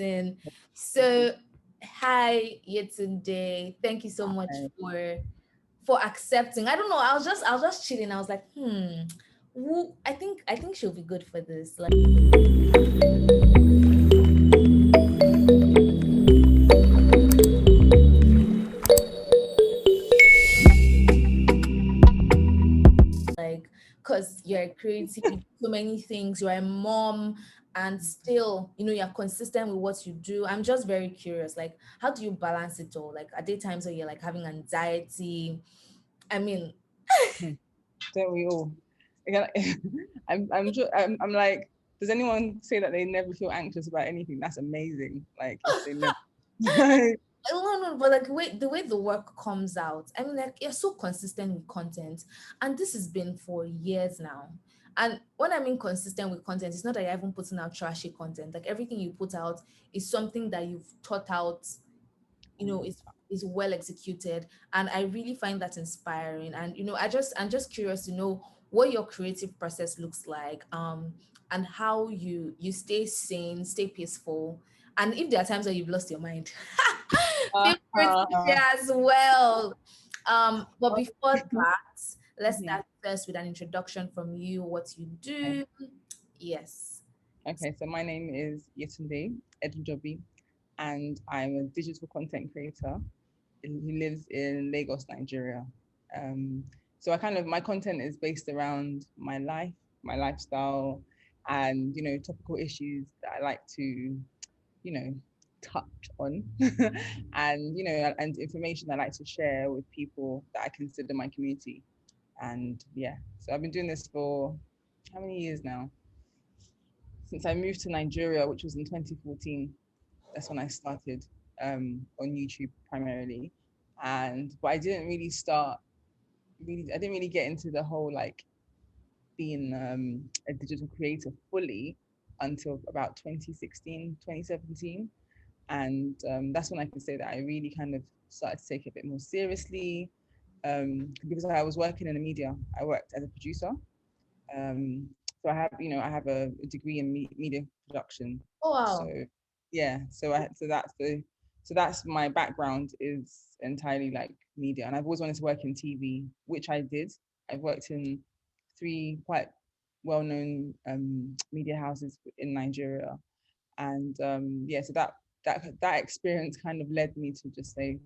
person. So, hi, Yetunde. Thank you so much for accepting. I don't know. I was just chilling. I was like, I think she'll be good for this. Like, because you're creative, you do so many things, you're a mom, and still, you're consistent with what you do. I'm just very curious, like, how do you balance it all? Like, are there times where you're like having anxiety? I mean, Don't we all? Again, I'm like, does anyone say that they never feel anxious about anything? That's amazing. Like if they never. no, but like the way the work comes out, I mean, like, you're so consistent with content, and this has been for years now. And when I mean consistent with content, it's not that you're even putting out trashy content. Like, everything you put out is something that you've thought out, is well executed, and I really find that inspiring. And I'm just curious to know what your creative process looks like, and how you stay sane, stay peaceful, and if there are times where you've lost your mind. Feel free to share as well. But before that, let's Mhm. start first with an introduction from you, what you do. Yes. Okay, so my name is Yetunde Edunjobi, and I'm a digital content creator who lives in Lagos, Nigeria. Um, so my content is based around my life, my lifestyle, and topical issues that I like to touch on, and and information I like to share with people that I consider my community. And yeah, so I've been doing this for how many years now? Since I moved to Nigeria, which was in 2014. That's when I started on YouTube primarily. And but I didn't really start really I didn't really get into the whole like being a digital creator fully until about 2016, 2017. And that's when I can say that I really kind of started to take it a bit more seriously, because I was working in the media. I worked as a producer. um, so I have a degree in media production. Oh So wow. yeah, so that's my background is entirely like media, and I've always wanted to work in TV, which I did. I've worked in three quite well-known media houses in Nigeria, and yeah, so that experience kind of led me to just say,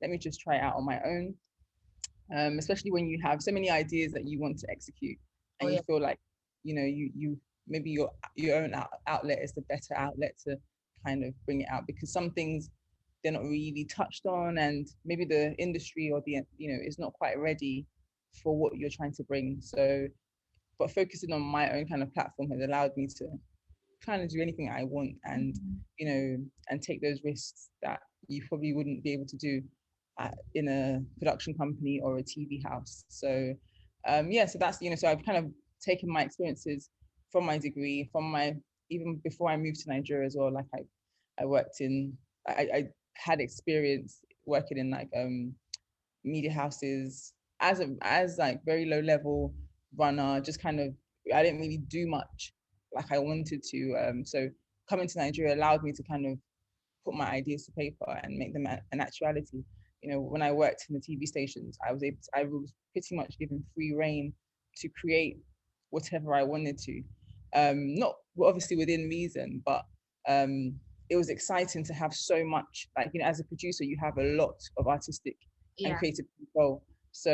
let me just try it out on my own, especially when you have so many ideas that you want to execute, Oh and you yeah. feel like you maybe your own outlet is the better outlet to kind of bring it out, because some things they're not really touched on, and maybe the industry or the is not quite ready for what you're trying to bring. So but focusing on my own kind of platform has allowed me to kind of do anything I want, and and take those risks that you probably wouldn't be able to do in a production company or a TV house. So yeah, so that's so I've kind of taken my experiences from my degree, from my even before I moved to Nigeria as well. Like I worked in I had experience working in like media houses as like very low level runner, just kind of I didn't really do much like I wanted to. So coming to Nigeria allowed me to kind of put my ideas to paper and make them an actuality. When I worked in the TV stations, I was pretty much given free reign to create whatever I wanted to. Not well, obviously within reason, but um, it was exciting to have so much. Like as a producer, you have a lot of artistic and Yeah. creative control. So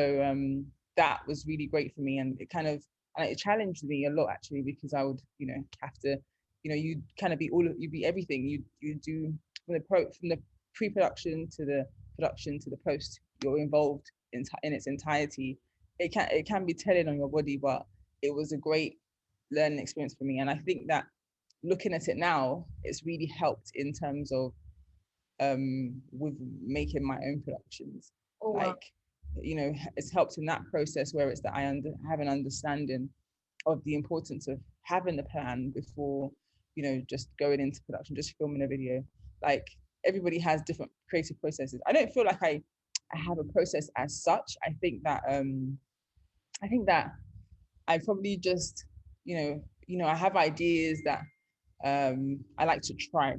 that was really great for me, and it challenged me a lot actually, because I would have to you kind of be you be everything. You do from the pre-production to the production to the post. You're involved in its entirety. It can be telling on your body, but it was a great learning experience for me. And I think that looking at it now, it's really helped in terms of with making my own productions. Oh wow. Like, it's helped in that process where it's that have an understanding of the importance of having a plan before, just going into production, just filming a video. Like everybody has different creative processes. I don't feel like I have a process as such. I think that I probably just, I have ideas that I like to try.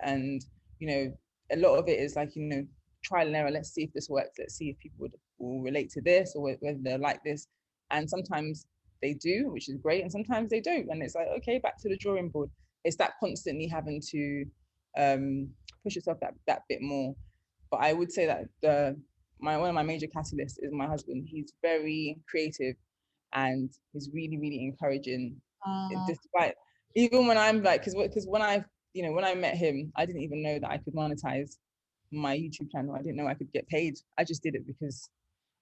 And you know, a lot of it is like, you know, trial and error. Let's see if this works. Let's see if people will relate to this, or whether they're like this. And sometimes they do, which is great, and sometimes they don't, and it's like, okay, back to the drawing board. It's that constantly having to um push yourself that bit more. But I would say that one of my major catalysts is my husband. He's very creative, and he's really, really encouraging. Uh, Despite, even when I'm like, because when I, you know, when I met him, I didn't even know that I could monetize my YouTube channel. I didn't know I could get paid. I just did it because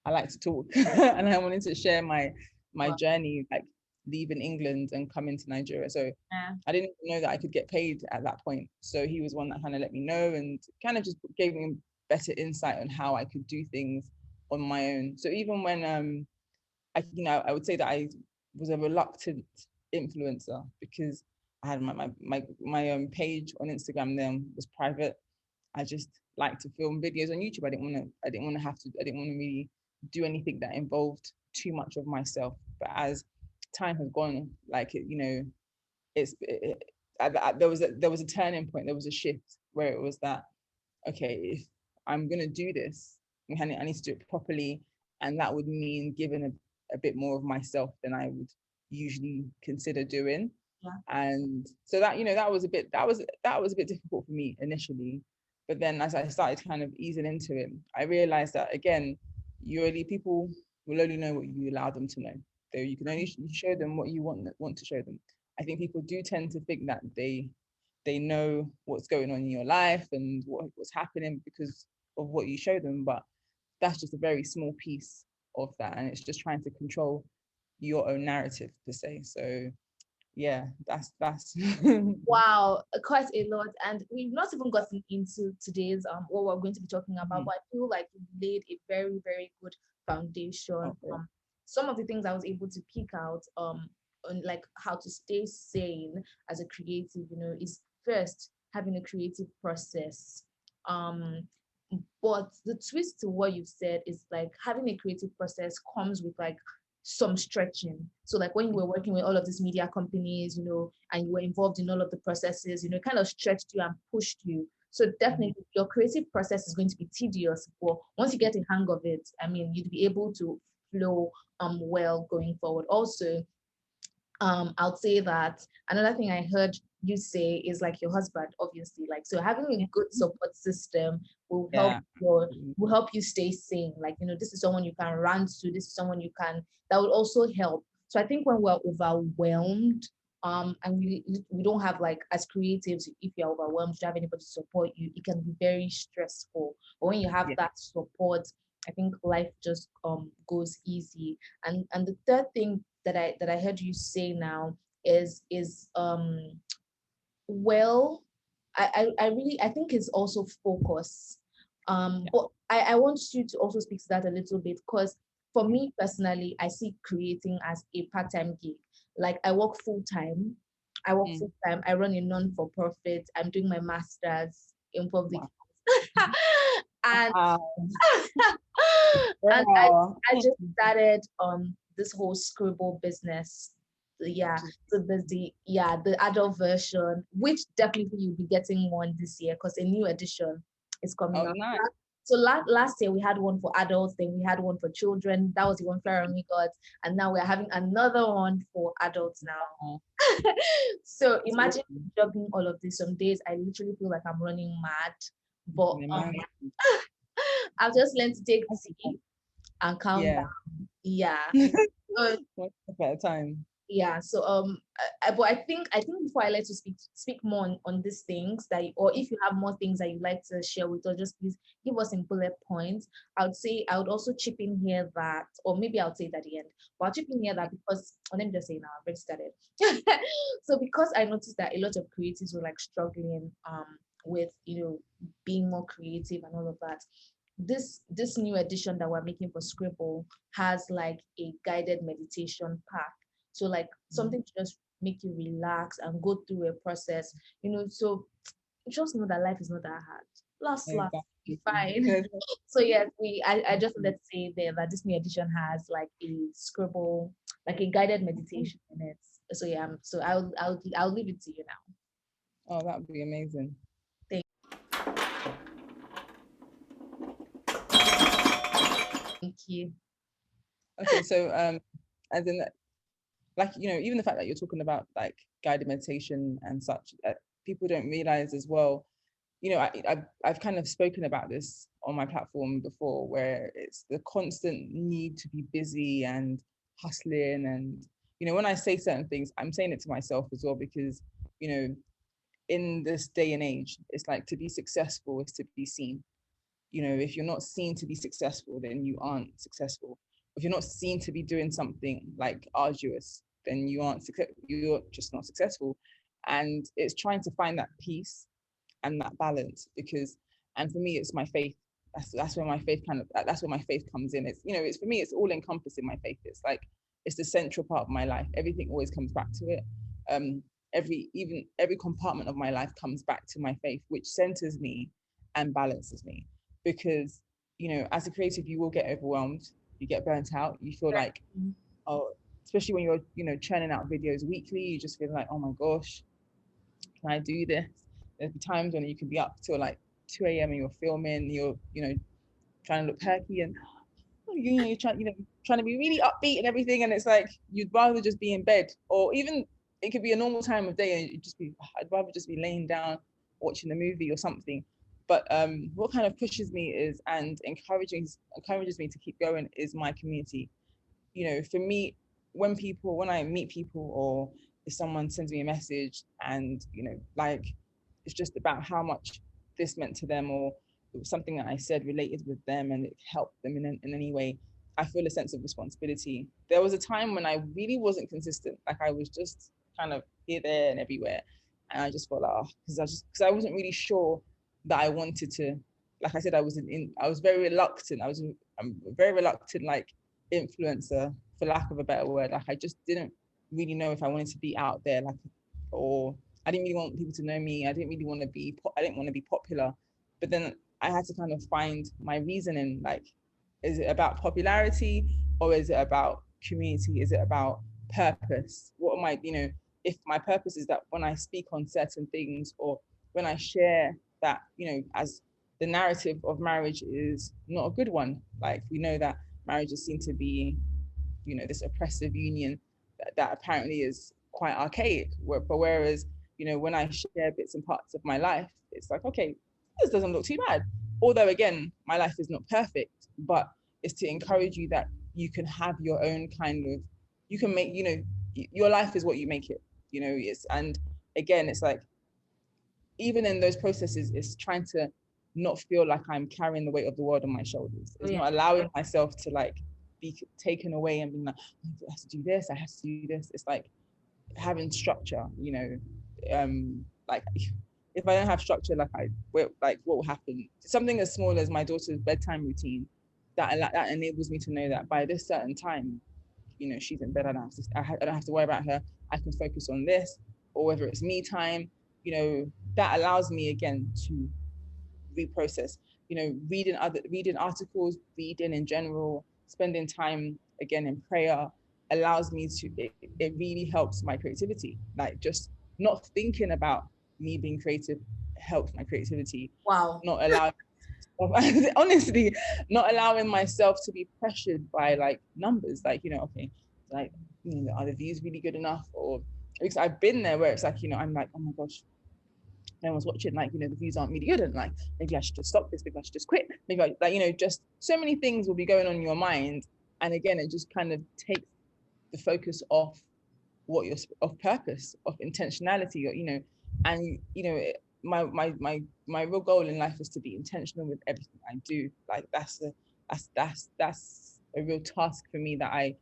I like to talk and I wanted to share my well, journey, like leaving England and coming to Nigeria. So yeah, I didn't even know that I could get paid at that point. So he was one that kind of let me know and kind of just gave me better insight on how I could do things on my own. So even when I would say that I was a reluctant influencer because I had my page on Instagram then was private. I just like to film videos on YouTube. I didn't want to have to, I didn't want to really do anything that involved too much of myself. But as time has gone, like you know, there was a turning point, there was a shift where it was that, okay, if I'm gonna do this, I need to do it properly, and that would mean giving a bit more of myself than I would usually consider doing. yeah. And so that, you know, that was a bit difficult for me initially. But then as I started kind of easing into it, I realized that again, people will only know what you allow them to know. So you can only show them what you want to show them. I think people do tend to think that they know what's going on in your life and what's happening because of what you show them, but that's just a very small piece of that, and it's just trying to control your own narrative per se. So yeah, that's Wow, quite a lot. And we've not even gotten into today's what we're going to be talking about, Mhm. but I feel like you laid a very, very good foundation. Okay. Some of the things I was able to pick out on like how to stay sane as a creative, is first having a creative process. Um but the twist to what you've said is like having a creative process comes with like some stretching. So like when you were working with all of these media companies, and you were involved in all of the processes, it kind of stretched you and pushed you. So Mhm. definitely your creative process is going to be tedious, but once you get a hang of it, I mean, you'd be able to flow well going forward. Also, I'll say that another thing I heard you say is like your husband, obviously. Like, so having a good support system will help Yeah, your absolutely. will help you stay sane. Like, this is someone you can run to, this is someone you can that will also help. So I think when we're overwhelmed, and we don't have, like, as creatives, if you're overwhelmed, you have anybody to support you, it can be very stressful. But when you have Yeah, that support, I think life just goes easy. And the third thing that I heard you say now is well, I really I think it's also focus. yeah. But I want you to also speak to that a little bit, because for me personally, I see creating as a part-time gig. Like I work full time. I work Mm. full time. I run a non-for-profit. I'm doing my master's in public Wow. health. and Wow. and I Wow. I just started this whole scribble business. So, yeah, Which is so there's the adult version, which definitely you'll be getting one this year because a new edition is coming oh up. nice. So last year we had one for adults, then we had one for children. That was the one Flora and me got, and now we're having another one for adults now. Wow. So That's imagine awesome. juggling all of this. Some days I literally feel like I'm running mad, I but can imagine. I've just learned to take tea and calm Yeah. down. Yeah. So One step at a time. yeah. So but I think before I let you speak more on these things or if you have more things that you'd like to share with us, just please give us in bullet points. I would also chip in here that, or maybe I'll say it at the end, but I'll chip in here that because, let me just say now, I've already started. So because I noticed that a lot of creatives were like struggling with being more creative and all of that, this new edition that we're making for Scribble has like a guided meditation pack. So like Mhm. something to just make you relax and go through a process, so just know that life is not that hard. Last, be Exactly. fine. So yes, I just wanted to say there that this new edition has like a Scribble, like a guided meditation in it. So yeah, so I'll leave it to you now. Oh, that would be amazing. you. Okay, so as in, like, even the fact that you're talking about like guided meditation and such, people don't realize as well. I've kind of spoken about this on my platform before, where it's the constant need to be busy and hustling. And when I say certain things, I'm saying it to myself as well, because you know in this day and age, it's like, to be successful is to be seen. If you're not seen to be successful, then you aren't successful. If you're not seen to be doing something like arduous, then you're just not successful. And it's trying to find that peace and that balance, because, and for me, it's my faith. That's where my faith that's where my faith comes in. It's for me, it's all encompassing. My faith, it's like, it's the central part of my life. Everything always comes back to it. um every compartment of my life comes back to my faith, which centers me and balances me. Because as a creative, you will get overwhelmed, you get burnt out, you feel like, oh, especially when you're churning out videos weekly, you just feel like, oh my gosh, can I do this? There's times when you can be up till like 2 a.m. and you're filming, you're trying to look perky, and you're trying to be really upbeat and everything, and it's like, you'd rather just be in bed. Or even, it could be a normal time of day and I'd rather just be laying down watching a movie or something. But what kind of pushes me is, and encourages me to keep going, is my community. For me, when I meet people, or if someone sends me a message, and like, it's just about how much this meant to them, or it was something that I said related with them and it helped them in any way, I feel a sense of responsibility. There was a time when I really wasn't consistent, like I was just kind of here, there, and everywhere, and I just felt like, oh, because I wasn't really sure that I wanted to. Like I said, I was very reluctant. I'm very reluctant, like, influencer, for lack of a better word. Like, I just didn't really know if I wanted to be out there, like, or I didn't really want people to know me. I didn't want to be popular. But then I had to kind of find my reasoning. Like, is it about popularity, or is it about community? Is it about purpose? What am I, if my purpose is that when I speak on certain things, or when I share that, as the narrative of marriage is not a good one. Like, we know that marriages seem to be, this oppressive union that apparently is quite archaic. But whereas, when I share bits and parts of my life, it's like, okay, this doesn't look too bad. Although, again, my life is not perfect, but it's to encourage you that you can have your own kind of, you can make, your life is what you make it. And again, it's like, even in those processes, it's trying to not feel like I'm carrying the weight of the world on my shoulders. Oh It's yeah. not allowing myself to, like, be taken away and being like, I have to do this, I have to do this. It's like having structure. Like, if I don't have structure, like, what will happen? Something as small as my daughter's bedtime routine, that enables me to know that by this certain time, she's in bed. I don't have to worry about her. I can focus on this, or whether it's me time. That allows me, again, to reprocess. Reading articles, reading in general, spending time, again, in prayer, allows me to. It really helps my creativity. Like, just not thinking about me being creative helps my creativity. Wow. Not allowing honestly, not allowing myself to be pressured by, like, numbers. Like, okay, like, are the views really good enough? Or, because I've been there where it's like, I'm like, oh my gosh, no one's watching, like, the views aren't really good, and like, maybe I should just stop this, maybe I should just quit, maybe just so many things will be going on in your mind. And again, it just kind of takes the focus off what your of purpose, of intentionality, or and my real goal in life is to be intentional with everything I do. Like, that's a real task for me, that I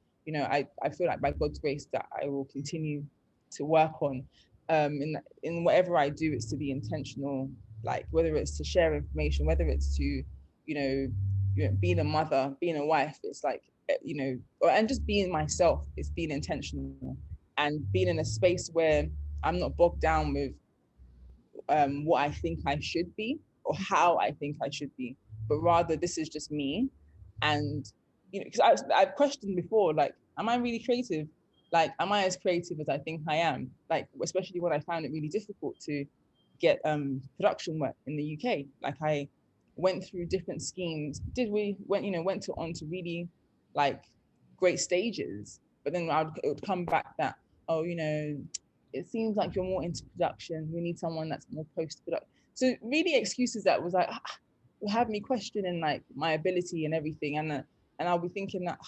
feel like, by God's grace, that I will continue to work on. In whatever I do, it's to be intentional. Like, whether it's to share information, whether it's to being a mother, being a wife, it's like, and just being myself, it's being intentional, and being in a space where I'm not bogged down with what I think I should be, or how I think I should be, but rather, this is just me. And because I've questioned before, like, am I really creative? Like, am I as creative as I think I am? Like, especially when I found it really difficult to get production work in the UK. Like, I went through different schemes. Went to on to really like great stages, but then it would come back that, oh, it seems like you're more into production. We need someone that's more post production. So really excuses that was like will have me questioning like my ability and everything, and I'll be thinking that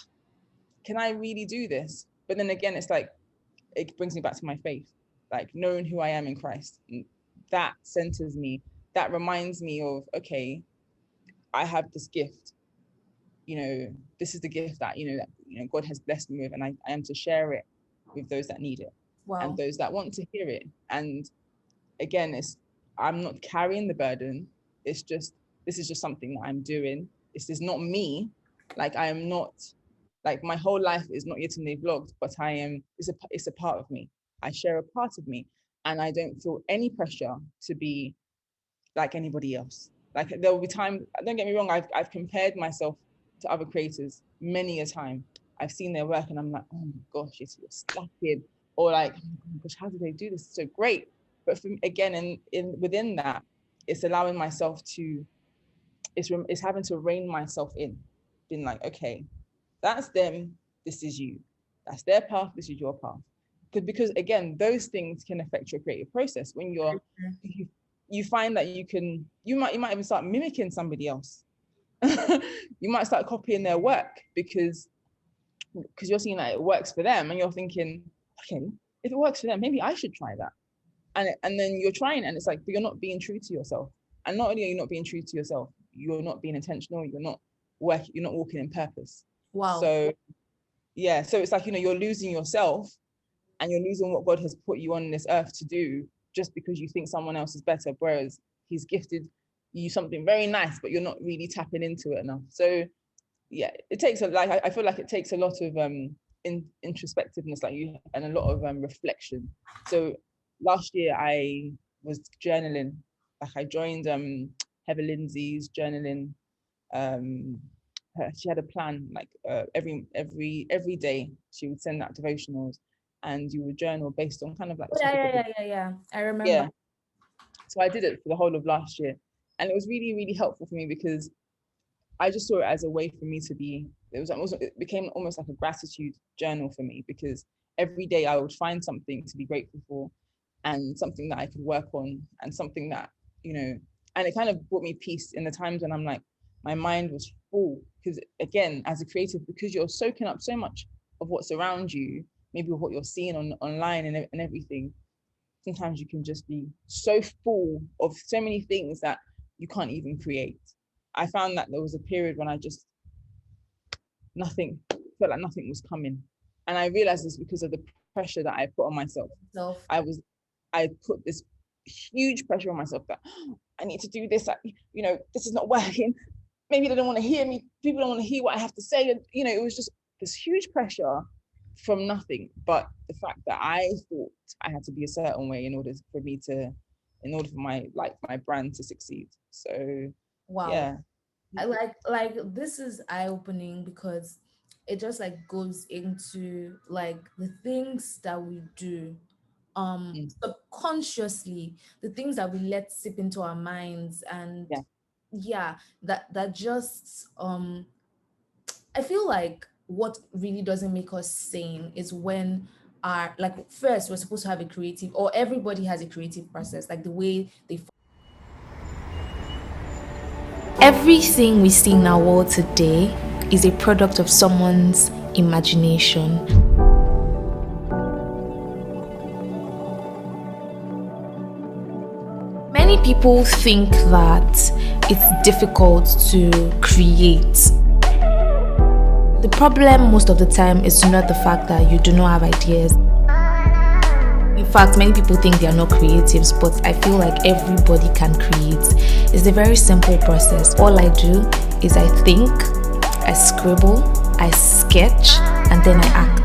can I really do this? But then again, it's like it brings me back to my faith, like knowing who I am in Christ. That centers me. That reminds me of, okay, I have this gift. This is the gift that God has blessed me with, and I am to share it with those that need it and Wow. those that want to hear it. And again, I'm not carrying the burden. This is just something that I'm doing. This is not me. Like I am not, like my whole life is not YetundeVlogs, but I am. It's a part of me. I share a part of me, and I don't feel any pressure to be like anybody else. Like there will be times. Don't get me wrong. I've compared myself to other creators many a time. I've seen their work, and I'm like, oh my gosh, you're slacking, or like, oh my gosh, how do they do this? It's so great. But for me, again, in within that, it's allowing myself to. It's having to rein myself in, being like, okay, that's them. This is you. That's their path. This is your path. Because again, those things can affect your creative process. When you find that you might even start mimicking somebody else. You might start copying their work because you're seeing that it works for them, and you're thinking, okay, if it works for them, maybe I should try that. And then you're trying, and it's like, but you're not being true to yourself. And not only are you not being true to yourself, you're not being intentional. You're not walking in purpose. Wow. So yeah, so it's like, you're losing yourself, and you're losing what God has put you on this earth to do, just because you think someone else is better, whereas he's gifted you something very nice, but you're not really tapping into it enough. So yeah, it takes I feel like it takes a lot of introspectiveness, like you, and a lot of reflection. So last year I was journaling. Like I joined Heather Lindsay's journaling. um she had a plan, like every day she would send out devotionals, and you would journal based on kind of like the Yeah, topic yeah, of the yeah, yeah, yeah. I remember. yeah. So I did it for the whole of last year, and it was really, really helpful for me because I just saw it as a way for me to be. It became almost like a gratitude journal for me, because every day I would find something to be grateful for, and something that I could work on, and something that you know, and it kind of brought me peace in the times when I'm like, my mind was full. Because again, as a creative, because you're soaking up so much of what's around you, maybe with what you're seeing online and everything, sometimes you can just be so full of so many things that you can't even create. I found that there was a period when I just nothing felt like nothing was coming. And I realized this because of the pressure that I put on myself. Self. I put this huge pressure on myself that I need to do this. This is not working. Maybe they don't want to hear me. People don't want to hear what I have to say. And it was just this huge pressure from nothing. But the fact that I thought I had to be a certain way in order for my brand to succeed. So Wow. yeah. I like this is eye-opening because it just like goes into like the things that we do Mm, subconsciously, the things that we let seep into our minds. And yeah. yeah, that just I feel like what really doesn't make us sane is when our, like, first we're supposed to have a creative, or everybody has a creative process, like the way they. Everything we see in our world today is a product of someone's imagination. Many people think that it's difficult to create. The problem most of the time is not the fact that you do not have ideas. In fact, many people think they are not creatives, but I feel like everybody can create. It's a very simple process. All I do is I think, I scribble, I sketch, and then I act.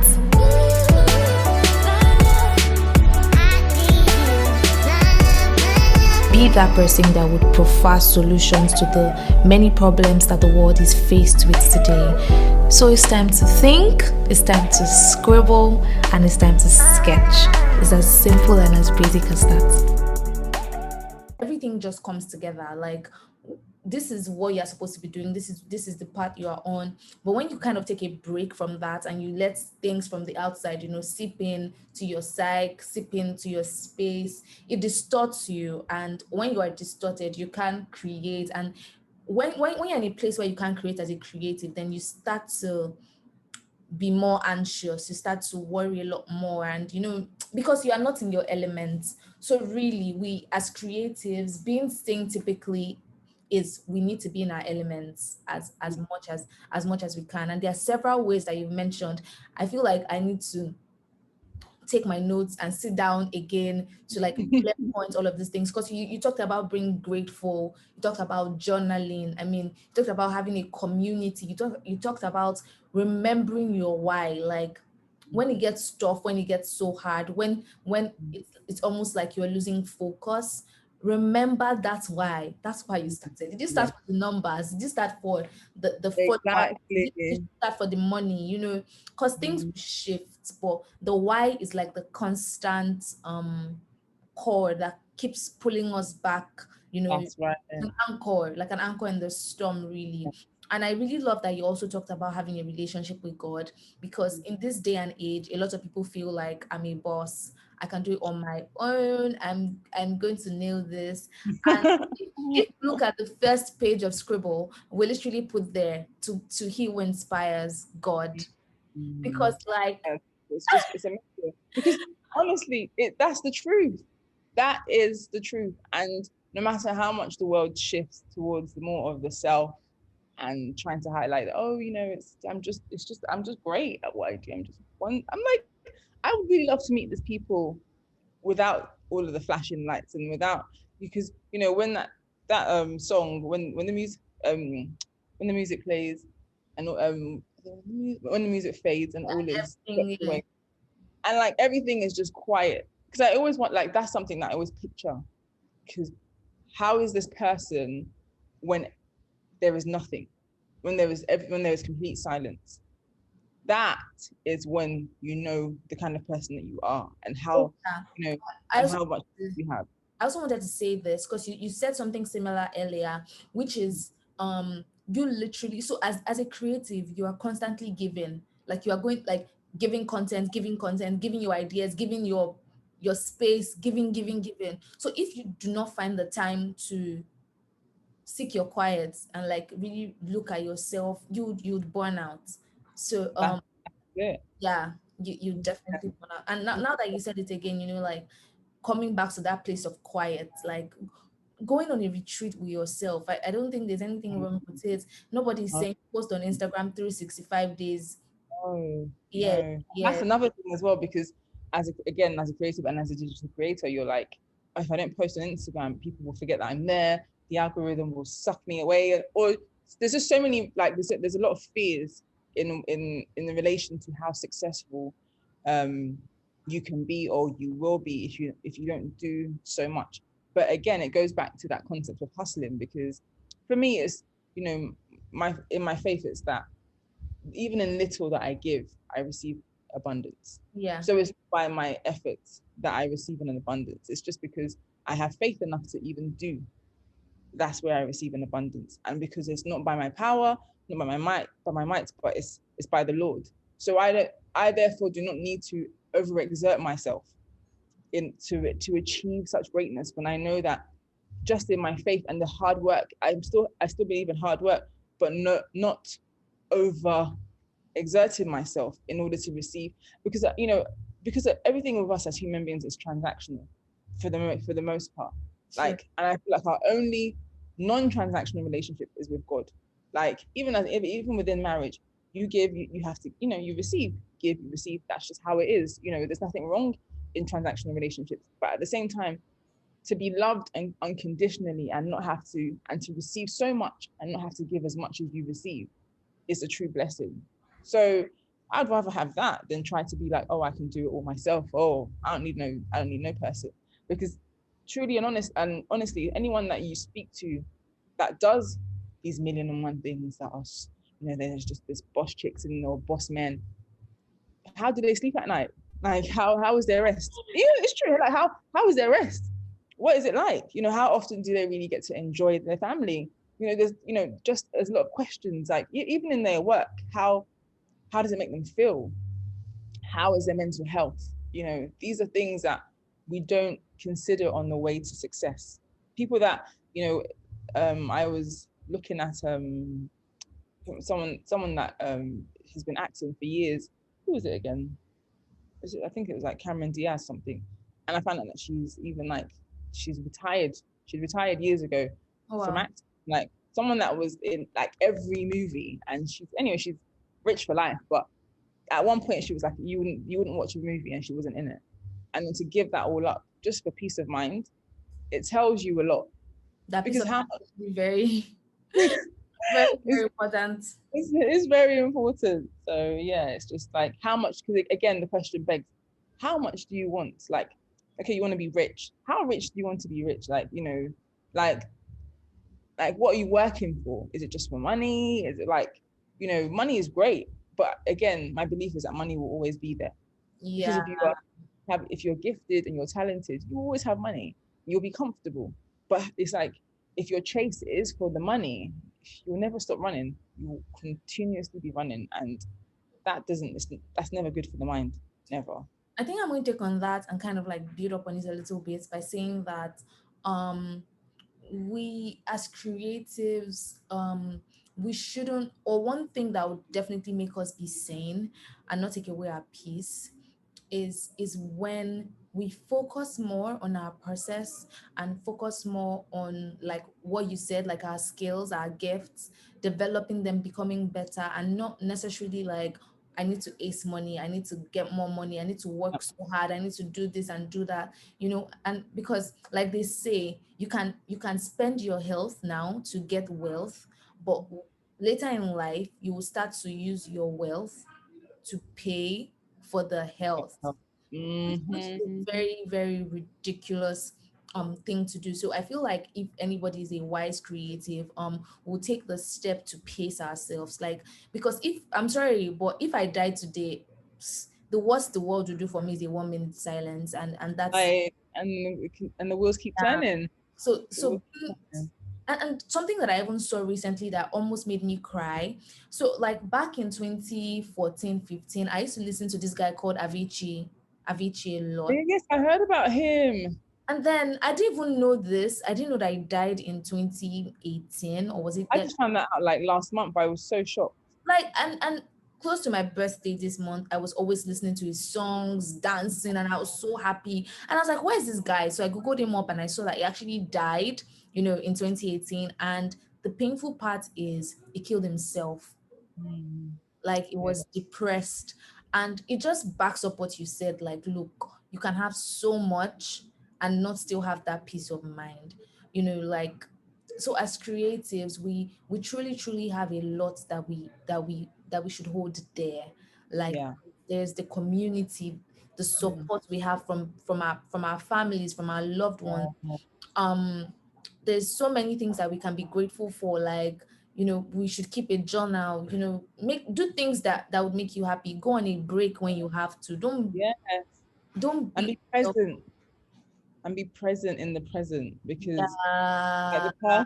Be that person that would provide solutions to the many problems that the world is faced with today. So it's time to think, it's time to scribble, and it's time to sketch. It's as simple and as basic as that. Everything just comes together. Like this is what you're supposed to be doing, this is the path you are on. But when you kind of take a break from that and you let things from the outside, seep in to your psyche, seep into your space, it distorts you. And when you are distorted, you can't create. And when you're in a place where you can't create as a creative, then you start to be more anxious, you start to worry a lot more, and because you are not in your element. So really, we as creatives, being sane typically is, we need to be in our elements as much as we can. And there are several ways that you've mentioned. I feel like I need to take my notes and sit down again to like bullet point all of these things, because you talked about being grateful, you talked about journaling, I mean, you talked about having a community, you talked about remembering your why. Like when it gets tough, when it gets so hard, when it's almost like you're losing focus, remember that's why you started. Did you start Yeah, for the numbers? Did you start for the followers? Did you exactly. start for the money? Because things will shift, but the why is like the constant core that keeps pulling us back, That's right. an anchor, like an anchor in the storm, really. And I really love that you also talked about having a relationship with God, because in this day and age, a lot of people feel like, I'm a boss, I can do it on my own, I'm going to nail this. And if you look at the first page of Scribble, we literally put there, to he who inspires God. Mm. Because like, And it's a mixture. Because honestly, that's the truth. That is the truth. And no matter how much the world shifts towards the more of the self and trying to highlight, oh, I'm just great at what I do. I'm like, I would really love to meet these people without all of the flashing lights and without, because when that song, when the music when the music plays and when the music fades and all is swept everything, yeah. away and like everything is just quiet, because I always want, like, that's something that I always picture. Because how is this person when there is nothing, when there is complete silence? That is when you know the kind of person that you are, and Oh, how yeah. you know I and also how much you have. I also wanted to say this because you said something similar earlier, which is you literally, so as a creative, you are constantly giving. Like you are going, like, giving content, giving your ideas, giving your space, giving. So if you do not find the time to seek your quiet and like really look at yourself, you'd burn out. So That's it. yeah, you definitely burn out. And now that you said it again, like coming back to that place of quiet, like going on a retreat with yourself. I don't think there's anything wrong with it. Nobody's saying post on Instagram 365 days. No, Yeah, no. That's yeah, another thing as well, because again, as a creative and as a digital creator, you're like, if I don't post on Instagram, people will forget that I'm there. The algorithm will suck me away, or there's just so many, like, there's a lot of fears in the relation to how successful um you can be or you will be if you don't do so much. But again, it goes back to that concept of hustling, because for me, it's, my faith, it's that even in little that I give, I receive abundance. yeah. So it's by my efforts that I receive an abundance. It's just because I have faith enough to even do. That's where I receive an abundance, and because it's not by my power, not by my might, but it's by the Lord. So I therefore do not need to overexert myself to achieve such greatness, when I know that just in my faith and the hard work, I still believe in hard work, but not over exerting myself in order to receive, because everything with us as human beings is transactional for the most part. True. And I feel like our only non-transactional relationship is with God. Like even within marriage, you give, you have to, you receive, give, you receive. That's just how it is. There's nothing wrong in transactional relationships, but at the same time, to be loved and unconditionally and not have to, and to receive so much and not have to give as much as you receive, is a true blessing. So I'd rather have that than try to be like, oh, I can do it all myself. Oh, I don't need no person. Because truly and honestly, anyone that you speak to that does these million and one things that are, there's just this boss chicks and or boss men. How do they sleep at night? Like how is their rest? Yeah, it's true. Like how is their rest? What is it like? How often do they really get to enjoy their family? there's, just there's a lot of questions, like even in their work, how does it make them feel? How is their mental health? These are things that we don't consider on the way to success. People that, I was looking at someone that has been acting for years. Who was it again? I think it was like Cameron Diaz something. And I found out that she's even like she's retired. She retired years ago Oh from wow. acting. Like someone that was in like every movie, and she's rich for life. But at one point she was like, you wouldn't watch a movie and she wasn't in it. And then to give that all up just for peace of mind, it tells you a lot. That piece Because of how mind is very, it's, very, very important. it's very important. So yeah, it's just like how much, because again the question begs, how much do you want? Like, okay, you want to be rich. How rich do you want to be rich? Like, like what are you working for? Is it just for money? Is it like, money is great, but again, my belief is that money will always be there. Because Yeah. if you're gifted and you're talented, you always have money. You'll be comfortable. But it's like, if your chase is for the money, you'll never stop running. You'll continuously be running, and that's never good for the mind. Never. I think I'm going to take on that and kind of like build up on it a little bit by saying that um we as creatives, we shouldn't, or one thing that would definitely make us be sane and not take away our peace is when we focus more on our process and focus more on like what you said, like our skills, our gifts, developing them, becoming better, and not necessarily like I need to ace money, I need to get more money, I need to work so hard, I need to do this and do that, and because like they say, you can spend your health now to get wealth, but later in life you will start to use your wealth to pay for the health, which is Mm-hmm. a very, very ridiculous thing to do. So I feel like if anybody is a wise creative, we'll take the step to pace ourselves. Like, because if I'm sorry, but if I die today, the worst the world will do for me is a 1 minute silence, and that's And the wheels keep yeah. turning. So The wheels so keep turning. and something that I even saw recently that almost made me cry. So like back in 2014, 15, I used to listen to this guy called Avicii a lot. Yes, I heard about him. And then I didn't even know this. I didn't know that he died in 2018, or was it I that just found that out like last month. I was so shocked. like and close to my birthday this month, I was always listening to his songs, dancing, and I was so happy. And I was like, where is this guy? So I googled him up and I saw that he actually died, in 2018. And the painful part is he killed himself. Mm, Like it yeah, was depressed, and it just backs up what you said. Like, look, you can have so much and not still have that peace of mind, like. So as creatives, we truly truly have a lot that we should hold dear. Like, yeah, there's the community, the mm, support we have from our families, from our loved ones. yeah, um there's so many things that we can be grateful for, like, we should keep a journal, make do things that would make you happy. Go on a break when you have to. don't yeah. don't And beat be yourself. present. And be present in the present, because like Yeah.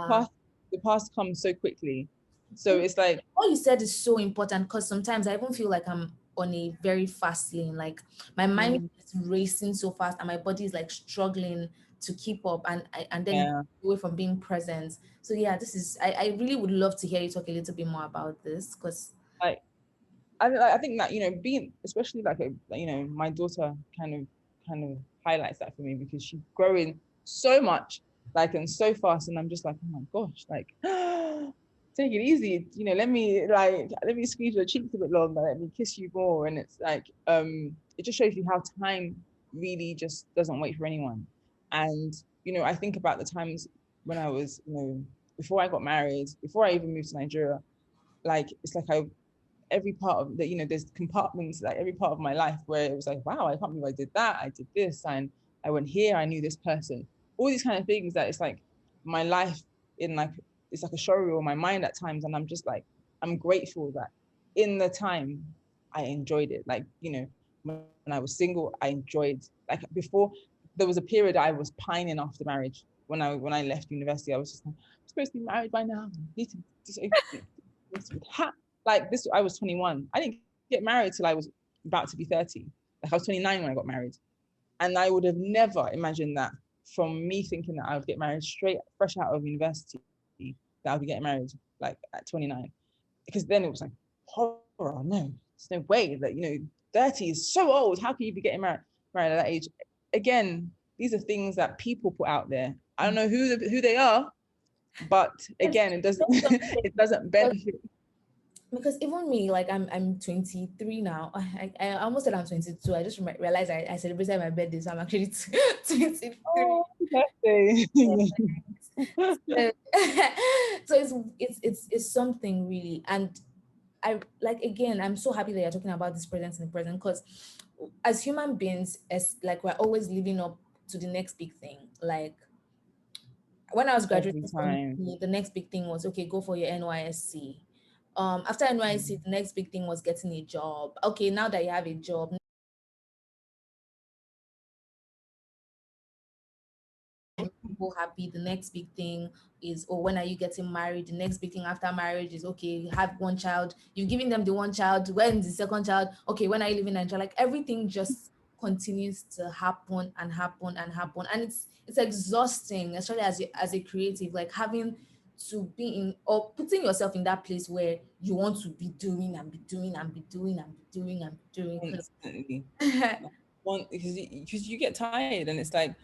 past, the past comes so quickly. So it's like, What you said is so important, because sometimes I even feel like I'm on a very fast lane. Like, my mind mm, is racing so fast and my body is like struggling to keep up, and then it yeah, away from being present. So yeah, this is I really would love to hear you talk a little bit more about this, because like I think that, being, especially like my daughter kind of highlights that for me, because she's growing so much, like, and so fast, and I'm just like, oh my gosh, like, take it easy, let me squeeze your cheeks a bit longer, let me kiss you more. And it's like, it just shows you how time really just doesn't wait for anyone. And I think about the times when I was, before I got married, before I even moved to Nigeria, like, it's like every part of the, there's compartments, like every part of my life where it was like, wow, I can't believe I did that, I did this, and I went here, I knew this person, all these kind of things, that it's like my life in like, it's like a showreel in my mind at times. And I'm just like, I'm grateful that in the time I enjoyed it. Like, when I was single, I enjoyed, like, before, there was a period I was pining after marriage. when I left university, I was just like, I'm supposed to be married by now. I need to just like this. I was 21. I didn't get married till I was about to be 30. Like I was 29 when I got married, and I would have never imagined that from me thinking that I would get married straight fresh out of university, that I would be getting married like at 29. Because then it was like horror. No, there's no way that 30 is so old. How can you be getting married at that age? Again, these are things that people put out there. I don't know who they are, but It's again, it doesn't just something it doesn't benefit. because even me, like I'm 23 now. I almost said I'm 22. I just realized I celebrated my birthday, so I'm actually 23. Oh, birthday. So, so it's something really, and I like again. I'm so happy that you're talking about this presence in the present because as human beings, as like we're always living up to the next big thing. Like when I was Every graduating from time. uni, the next big thing was okay, go for your NYSC. After NYSC, the next big thing was getting a job. Okay, now that you have a job, people happy. The next big thing is, oh, when are you getting married? The next big thing after marriage is, okay, you have one child. You've given them the one child. When's the second child? Okay, when are you living in Nigeria? Like everything just continues to happen and happen and happen, and it's exhausting, especially as a creative, like having to be in or putting yourself in that place where you want to be doing and be doing and be doing and be doing and be doing. Constantly. Because Like, one because you get tired, and it's like,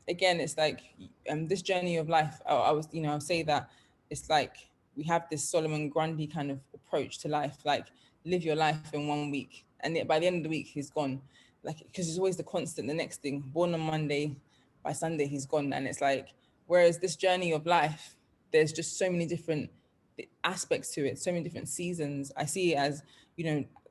again, it's like this journey of life. I was, I'll say that it's like we have this Solomon Grundy kind of approach to life, like live your life in 1 week, and yet by the end of the week he's gone. Like, because it's always the constant, the next thing, born on Monday, by Sunday he's gone. And it's like, whereas this journey of life, there's just so many different aspects to it, so many different seasons. I see it as,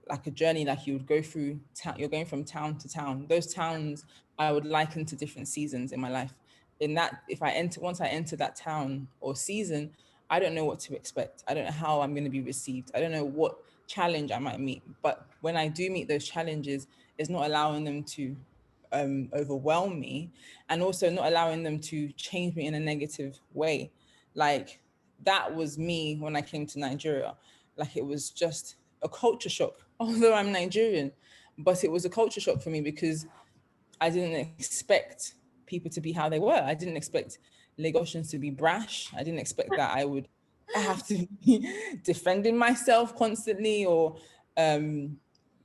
like a journey, like you would go through town. You're going from town to town. Those towns I would liken to different seasons in my life. In that, if I enter once I enter that town or season, I don't know what to expect. I don't know how I'm going to be received. I don't know what challenge I might meet. But when I do meet those challenges, it's not allowing them to overwhelm me, and also not allowing them to change me in a negative way. Like, that was me when I came to Nigeria. Like, it was just a culture shock, although I'm Nigerian, but it was a culture shock for me because I didn't expect people to be how they were. I didn't expect Lagosians to be brash. I didn't expect that I have to be defending myself constantly, or I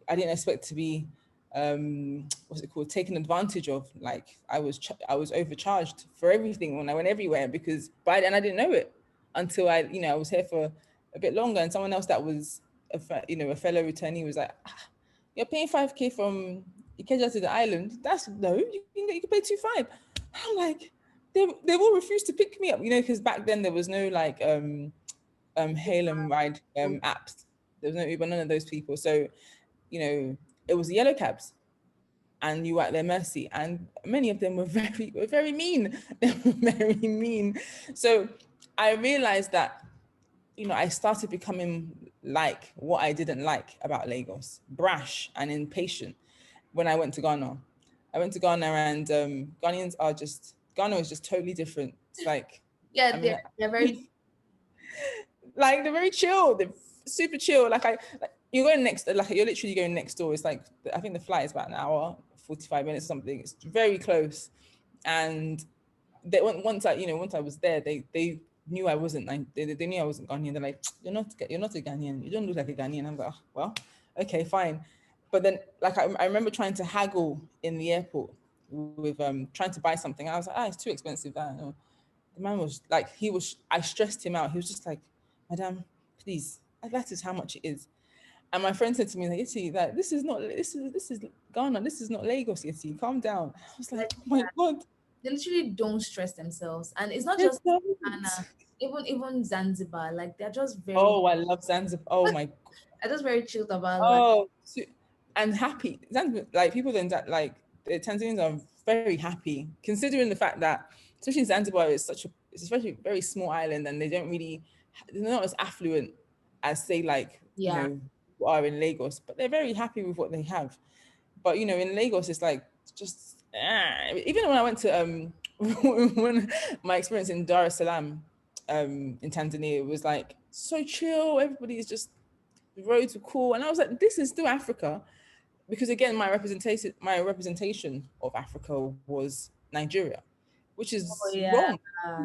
didn't expect to be what's it called, taken advantage of. Like, I was overcharged for everything when I went everywhere, because and I didn't know it until I was here for a bit longer, and someone else that was a fellow returnee was like, "Ah, you're paying 5K from Ikeja to the island. That's no, you can pay 2.5." I'm like, they will refuse to pick me up, because back then there was no like hail and ride apps. There was no Uber, none of those people. So, it was the yellow cabs, and you were at their mercy. And many of them were very mean. They were very mean. So I realized that, I started becoming like what I didn't like about Lagos, brash and impatient, when I went to Ghana. I went to Ghana, and Ghana is just totally different. It's like, yeah, I mean, they're very like, they're very chill. They're super chill. You're going next, like you're literally going next door. It's like, I think the flight is about an hour, 45 minutes or something. It's very close. And once I was there, they knew I wasn't. They knew I wasn't Ghanaian. They're like, you're not a Ghanaian. You don't look like a Ghanaian. I'm like, oh, well, okay, fine. But then, like, I remember trying to haggle in the airport with trying to buy something. I was like, it's too expensive. The man was like, I stressed him out. He was just like, Madam, please, that is how much it is. And my friend said to me, like, Yeti, that this is Ghana, this is not Lagos, Yeti, calm down. I was like, like oh my God. they literally don't stress themselves, and it's not It just doesn't. Anna, even Zanzibar, like they're just very Oh, I love Zanzibar. Oh my, they're just very chilled about life. oh, and happy. Zanzibar, like, people then that, like, the Tanzanians are very happy, considering the fact that, especially Zanzibar, it's especially a very small island, and they're not as affluent as, say, like, Yeah, are in Lagos, but they're very happy with what they have. But in Lagos, it's like, just even when I went to when my experience in Dar es Salaam, in Tanzania, was like so chill. Everybody is just, the roads were cool, and I was like, this is still Africa, because again, my representation of Africa was Nigeria, which is Oh wrong.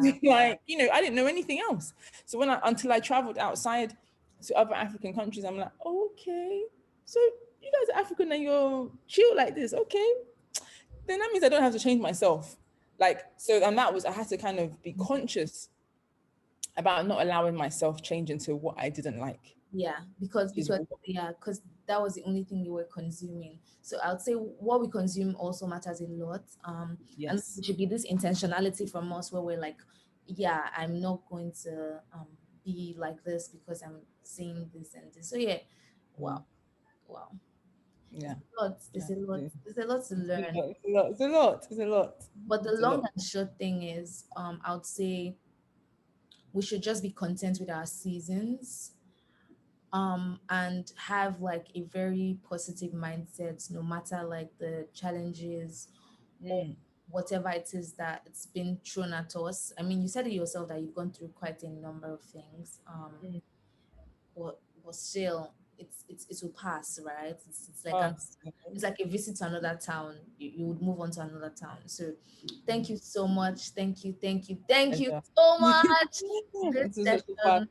yeah. Like, I didn't know anything else. So until I traveled outside to other African countries, I'm like, oh, okay, so you guys are African and you're chill like this, okay? Then that means I don't have to change myself. Like, so, and that was, I had to kind of be conscious about not allowing myself change into what I didn't like. Yeah, because Is because that was the only thing you were consuming. So I would say what we consume also matters a lot. And yes. it should be this intentionality from us where we're like, yeah, I'm not going to be like this because I'm saying this and this. So yeah, Mm, wow, wow. yeah. There's Yeah. a lot, It's there's a lot to a learn. lot. It's a lot. It's a lot. It's a lot. But the It's a long lot. and short thing is, I would say we should just be content with our seasons, and have like a very positive mindset no matter like the challenges or Mm, whatever it is that it's been thrown at us. I mean, you said it yourself that you've gone through quite a number of things, mm. but still it will pass, right? It's like an Us, you know, it's like a visit to another town. You would move on to another town. So thank you so much, thank you pleasure. so much. This This is such a fun.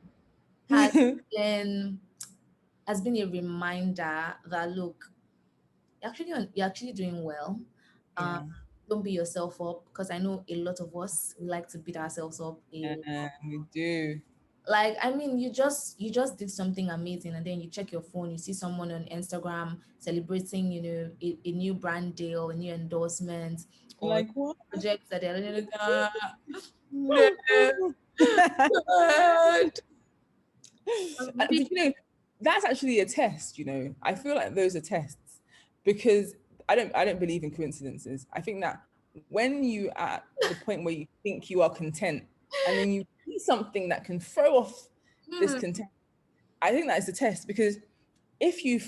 session has been has been a reminder that look, you're actually doing well. Um, Yeah. don't beat yourself up because I know a lot of us we like to beat ourselves up. We do. Like I mean, you just did something amazing, and then you check your phone, you see someone on Instagram celebrating, a new brand deal, a new endorsement, or Like what? projects that they're like, no, God. But Maybe that's actually a test. I feel like those are tests, because I don't believe in coincidences. I think that when you at the point where you think you are content, and then you see something that can throw off this hmm, content, I think that is the test. Because if you're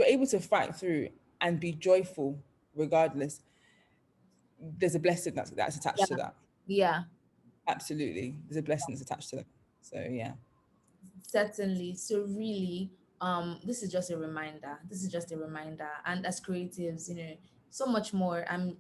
able to fight through and be joyful regardless, there's a blessing that's attached to yeah, that. yeah. Absolutely, there's a blessing that's attached to that. So yeah, Certainly. So really, this is just a reminder. This is just a reminder. And as creatives, so much more. I'm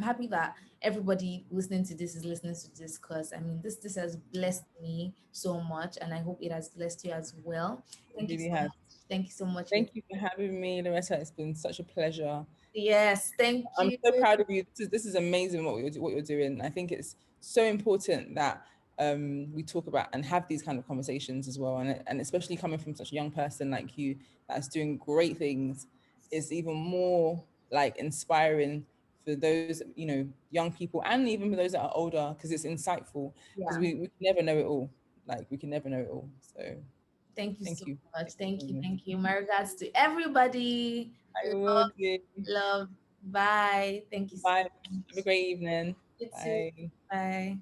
happy that everybody listening to this is listening to this because I mean this has blessed me so much, and I hope it has blessed you as well. it Thank you really so has. much. Thank you so much, Thank you for having me, Loretta. It's been such a pleasure. Yes, thank I'm you. so proud of you. This is amazing what you're doing. I think it's so important that we talk about and have these kind of conversations as well, and especially coming from such a young person like you that's doing great things, is even more like inspiring for those young people, and even for those that are older, because it's insightful. Because Yeah. we can never know it all. Like, we can never know it all. So Thank you thank so you. much. Thank you Thank so you. much. Thank you. My regards to everybody. I will do. Love. Bye. Thank you so Bye. much. Have a great evening. You too. Bye. Bye.